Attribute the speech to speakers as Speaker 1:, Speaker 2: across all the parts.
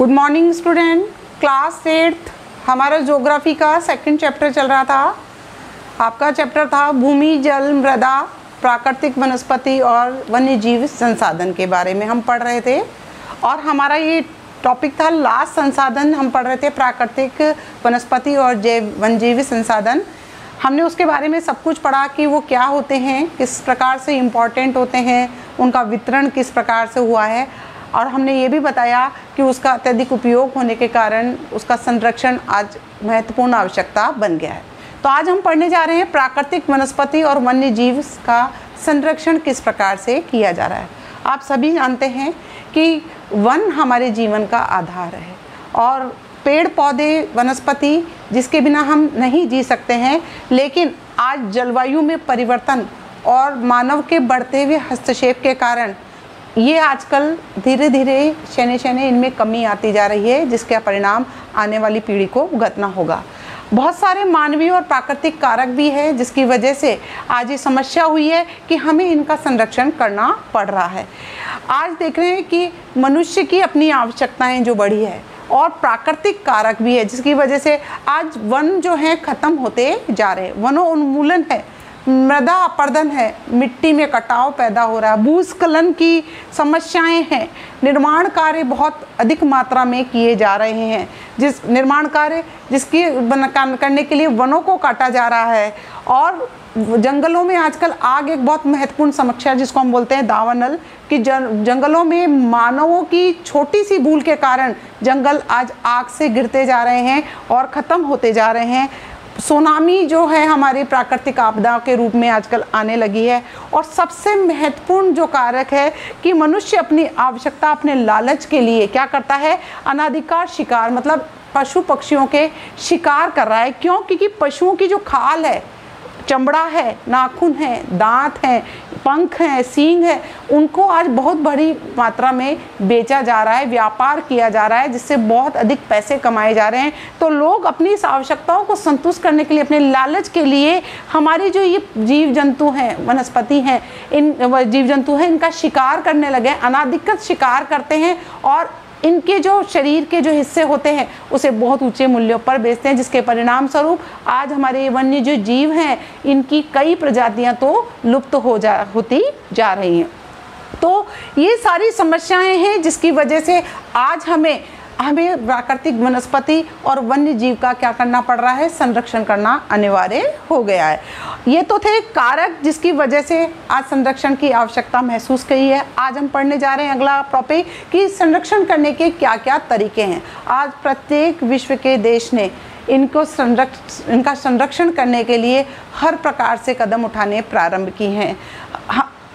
Speaker 1: Good morning student. Class 8 हमारा geography का second chapter चल रहा था। आपका चैप्टर था भूमि, जल, मृदा, प्राकृतिक वनस्पति और वन्य जीव संसाधन के बारे में हम पढ़ रहे थे। और हमारा ये टॉपिक था लास्ट संसाधन, हम पढ़ रहे थे प्राकृतिक वनस्पति और वन्यजीव संसाधन। हमने उसके बारे में सब कुछ पढ़ा कि वो क्या होते हैं, किस प्रकार से इम्पॉर्टेंट होते हैं, उनका वितरण किस प्रकार से हुआ है, और हमने ये भी बताया कि उसका अत्यधिक उपयोग होने के कारण उसका संरक्षण आज महत्वपूर्ण आवश्यकता बन गया है। तो आज हम पढ़ने जा रहे हैं प्राकृतिक वनस्पति और वन्य जीव का संरक्षण किस प्रकार से किया जा रहा है। आप सभी जानते हैं कि वन हमारे जीवन का आधार है और पेड़ पौधे वनस्पति जिसके बिना हम नहीं जी सकते हैं, लेकिन आज जलवायु में परिवर्तन और मानव के बढ़ते हुए हस्तक्षेप के कारण ये आजकल धीरे धीरे शैने इनमें कमी आती जा रही है, जिसका परिणाम आने वाली पीढ़ी को भुगतना होगा। बहुत सारे मानवीय और प्राकृतिक कारक भी है जिसकी वजह से आज ये समस्या हुई है कि हमें इनका संरक्षण करना पड़ रहा है। आज देख रहे हैं कि मनुष्य की अपनी आवश्यकताएं जो बढ़ी है और प्राकृतिक कारक भी है जिसकी वजह से आज वन जो है ख़त्म होते जा रहे हैं। वनोन्मूलन है, मृदा अपरदन है, मिट्टी में कटाव पैदा हो रहा है, भूस्खलन की समस्याएं हैं, निर्माण कार्य बहुत अधिक मात्रा में किए जा रहे हैं, जिस निर्माण कार्य जिसकी करने के लिए वनों को काटा जा रहा है। और जंगलों में आजकल आग एक बहुत महत्वपूर्ण समस्या जिसको हम बोलते हैं दावानल, कि जंगलों में मानवों की छोटी सी भूल के कारण जंगल आज आग से गिरते जा रहे हैं और ख़त्म होते जा रहे हैं। सुनामी जो है हमारी प्राकृतिक आपदा के रूप में आजकल आने लगी है। और सबसे महत्वपूर्ण जो कारक है कि मनुष्य अपनी आवश्यकता, अपने लालच के लिए क्या करता है, अनाधिकार शिकार, मतलब पशु पक्षियों के शिकार कर रहा है। क्यों? क्योंकि पशुओं की जो खाल है, चमड़ा है, नाखून है, दांत हैं, पंख हैं, सींग है, उनको आज बहुत बड़ी मात्रा में बेचा जा रहा है, व्यापार किया जा रहा है, जिससे बहुत अधिक पैसे कमाए जा रहे हैं। तो लोग अपनी इस आवश्यकताओं को संतुष्ट करने के लिए, अपने लालच के लिए हमारे जो ये जीव जंतु हैं, वनस्पति हैं, इन जीव जंतु हैं, इनका शिकार करने लगे, अनाधिकृत शिकार करते हैं और इनके जो शरीर के जो हिस्से होते हैं उसे बहुत ऊंचे मूल्यों पर बेचते हैं, जिसके परिणाम स्वरूप आज हमारे वन्य जो जीव हैं इनकी कई प्रजातियां तो लुप्त होती जा रही हैं। तो ये सारी समस्याएं हैं जिसकी वजह से आज हमें प्राकृतिक वनस्पति और वन्य जीव का क्या करना पड़ रहा है, संरक्षण करना अनिवार्य हो गया है। ये तो थे कारक जिसकी वजह से आज संरक्षण की आवश्यकता महसूस की है। आज हम पढ़ने जा रहे हैं अगला टॉपिक कि संरक्षण करने के क्या क्या तरीके हैं। आज प्रत्येक विश्व के देश ने इनका संरक्षण करने के लिए हर प्रकार से कदम उठाने प्रारंभ की हैं।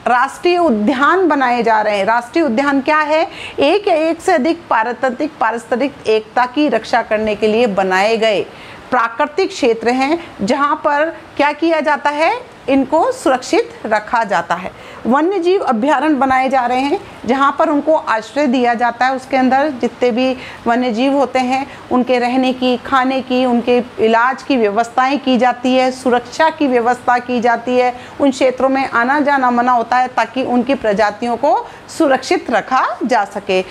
Speaker 1: राष्ट्रीय उद्यान बनाए जा रहे हैं। राष्ट्रीय उद्यान क्या है? एक या एक से अधिक पारिस्थितिक एकता की रक्षा करने के लिए बनाए गए प्राकृतिक क्षेत्र हैं, जहां पर क्या किया जाता है, इनको सुरक्षित रखा जाता है। वन्य जीव अभ्यारण्य बनाए जा रहे हैं जहां पर उनको आश्रय दिया जाता है। उसके अंदर जितने भी वन्य जीव होते हैं उनके रहने की, खाने की, उनके इलाज की व्यवस्थाएं की जाती है, सुरक्षा की व्यवस्था की जाती है। उन क्षेत्रों में आना जाना मना होता है ताकि उनकी प्रजातियों को सुरक्षित रखा जा सके।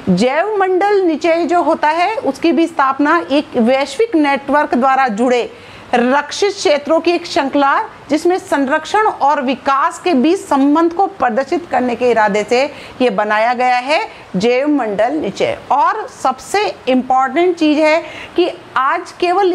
Speaker 1: जैव मंडल निचय जो होता है उसकी भी स्थापना एक वैश्विक नेटवर्क द्वारा जुड़े रक्षित क्षेत्रों की एक श्रृंखला जिसमें संरक्षण और विकास के बीच संबंध को प्रदर्शित करने के इरादे से ये बनाया गया है जैव मंडल निचय। और सबसे इम्पॉर्टेंट चीज़ है कि आज केवल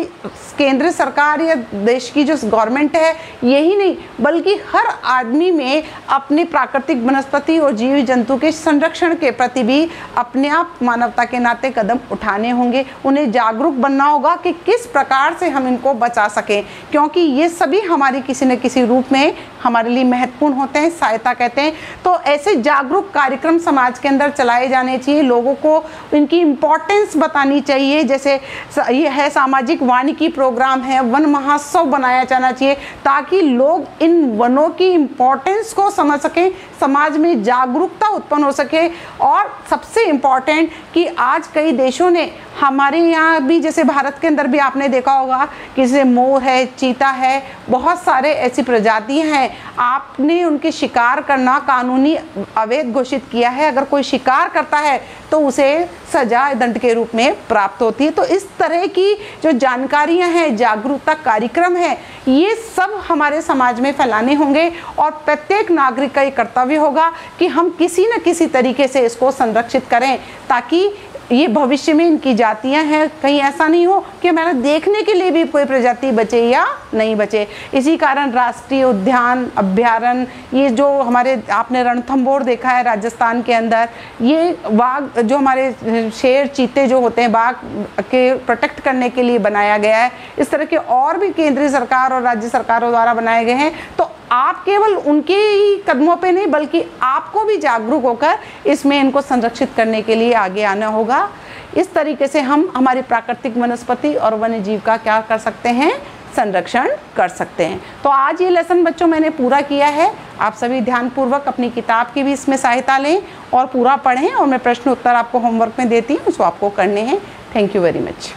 Speaker 1: केंद्र सरकार या देश की जो गवर्नमेंट है यही नहीं, बल्कि हर आदमी में अपनी प्राकृतिक वनस्पति और जीव जंतु के संरक्षण के प्रति भी अपने आप मानवता के नाते कदम उठाने होंगे। उन्हें जागरूक बनना होगा कि किस प्रकार से हम इनको बचा सकें, क्योंकि ये सभी हमारी किसी न किसी रूप में हमारे लिए महत्वपूर्ण होते हैं, सहायता कहते हैं। तो ऐसे जागरूक कार्यक्रम समाज के अंदर चलाए जाने चाहिए, लोगों को इनकी इम्पोर्टेंस बतानी चाहिए। जैसे ये है सामाजिक वानिकी प्रोग्राम है, वन महोत्सव बनाया जाना चाहिए ताकि लोग इन वनों की इम्पोर्टेंस को समझ सकें, समाज में जागरूकता उत्पन्न हो सके। और सबसे इम्पॉर्टेंट कि आज कई देशों ने, हमारे यहाँ भी जैसे भारत के अंदर भी आपने देखा होगा कि जैसे मोर है, चीता है, बहुत सारे ऐसी प्रजातियां हैं आपने उनके शिकार करना कानूनी अवैध घोषित किया है। अगर कोई शिकार करता है तो उसे सजा दंड के रूप में प्राप्त होती है। तो इस तरह की जो जानकारियां हैं, जागरूकता कार्यक्रम है, ये सब हमारे समाज में फैलाने होंगे और प्रत्येक नागरिक का ये कर्तव्य होगा कि हम किसी न किसी तरीके से इसको संरक्षित करें, ताकि ये भविष्य में इनकी जातियां हैं, कहीं ऐसा नहीं हो कि हमारा देखने के लिए भी कोई प्रजाति बचे या नहीं बचे। इसी कारण राष्ट्रीय उद्यान, अभ्यारण्य, ये जो हमारे आपने रणथंभौर देखा है राजस्थान के अंदर, ये बाघ जो हमारे शेर चीते जो होते हैं बाघ के प्रोटेक्ट करने के लिए बनाया गया है। इस तरह के और भी केंद्रीय सरकार और राज्य सरकारों द्वारा बनाए गए हैं। तो आप केवल उनके ही कदमों पे नहीं बल्कि आपको भी जागरूक होकर इसमें इनको संरक्षित करने के लिए आगे आना होगा। इस तरीके से हम हमारी प्राकृतिक वनस्पति और वन्य जीव का क्या कर सकते हैं, संरक्षण कर सकते हैं। तो आज ये लेसन बच्चों मैंने पूरा किया है। आप सभी ध्यानपूर्वक अपनी किताब की भी इसमें सहायता लें और पूरा पढ़ें, और मैं प्रश्न उत्तर आपको होमवर्क में देती हूँ, उसको आपको करने हैं। Thank you very much.